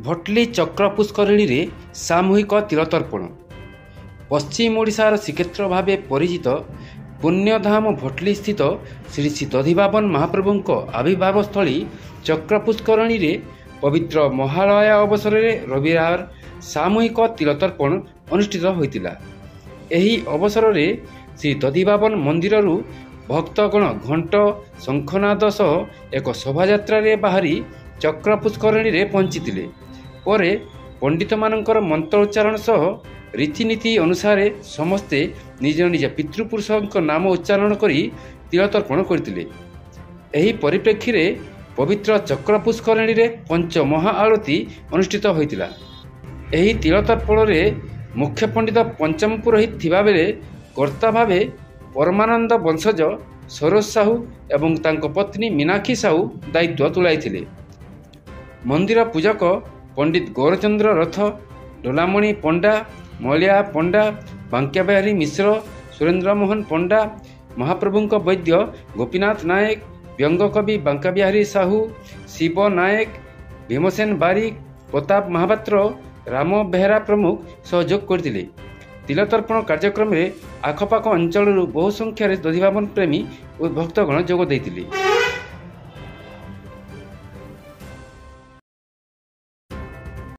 ଭଟଲି ଚକ୍ର ପୁଷ୍କରିଣୀରେ ସାମୂହିକ ତିଳତର୍ପଣ। ପଶ୍ଚିମ ଓଡ଼ିଶାର ଶ୍ରୀକ୍ଷେତ୍ର ଭାବେ ପରିଚିତ ପୁଣ୍ୟଧାମ ଭଟଲି ସ୍ଥିତ ଶ୍ରୀ ଶ୍ରୀ ଦଧିବାବନ ମହାପ୍ରଭୁଙ୍କ ଆବିର୍ଭାବ ସ୍ଥଳୀ ଚକ୍ର ପୁଷ୍କରିଣୀରେ ପବିତ୍ର ମହାଳୟା ଅବସରରେ ରବିବାର ସାମୂହିକ ତିଳତର୍ପଣ ଅନୁଷ୍ଠିତ ହୋଇଥିଲା। ଏହି ଅବସରରେ ଶ୍ରୀ ଦଧିବାବନ ମନ୍ଦିରରୁ ଭକ୍ତଗଣ ଘଣ୍ଟ ଶଙ୍ଖନାଦ ସହ ଏକ ଶୋଭାଯାତ୍ରାରେ ବାହାରି ଚକ୍ର ପୁଷ୍କରିଣୀରେ ପହଞ୍ଚିଥିଲେ। ପରେ ପଣ୍ଡିତମାନଙ୍କର ମନ୍ତ୍ର ଉଚ୍ଚାରଣ ସହ ରୀତିନୀତି ଅନୁସାରେ ସମସ୍ତେ ନିଜ ନିଜ ପିତୃପୁରୁଷଙ୍କ ନାମ ଉଚ୍ଚାରଣ କରି ତିଳତର୍ପଣ କରିଥିଲେ। ଏହି ପରିପ୍ରେକ୍ଷୀରେ ପବିତ୍ର ଚକ୍ର ପୁଷ୍କରିଣୀରେ ପଞ୍ଚ ମହାଆଳତୀ ଅନୁଷ୍ଠିତ ହୋଇଥିଲା। ଏହି ତିଳତର୍ପଣରେ ମୁଖ୍ୟ ପଣ୍ଡିତ ପଞ୍ଚମ ପୁରୋହିତ ଥିବାବେଳେ କର୍ତ୍ତା ଭାବେ ପରମାନନ୍ଦ ବଂଶଜ ସରୋଜ ସାହୁ ଏବଂ ତାଙ୍କ ପତ୍ନୀ ମୀନାକ୍ଷୀ ସାହୁ ଦାୟିତ୍ୱ ତୁଲାଇଥିଲେ। ମନ୍ଦିର ପୂଜକ ପଣ୍ଡିତ ଗୌରଚନ୍ଦ୍ର ରଥ, ଡୋଲାମଣି ପଣ୍ଡା, ମଳିଆ ପଣ୍ଡା, ବାଙ୍କ୍ୟବିହାରୀ ମିଶ୍ର, ସୁରେନ୍ଦ୍ର ମୋହନ ପଣ୍ଡା, ମହାପ୍ରଭୁଙ୍କ ବୈଦ୍ୟ ଗୋପୀନାଥ ନାୟକ, ବ୍ୟଙ୍ଗକବି ବାଙ୍କ୍ୟବିହାରୀ ସାହୁ, ଶିବ ନାୟକ, ଭୀମସେନ ବାରିକ, ପ୍ରତାପ ମହାପାତ୍ର, ରାମ ବେହେରା ପ୍ରମୁଖ ସହଯୋଗ କରିଥିଲେ। ତିଳତର୍ପଣ କାର୍ଯ୍ୟକ୍ରମରେ ଆଖପାଖ ଅଞ୍ଚଳରୁ ବହୁ ସଂଖ୍ୟାରେ ଦଧିବାବନ ପ୍ରେମୀ ଓ ଭକ୍ତଗଣ ଯୋଗ ଦେଇଥିଲେ।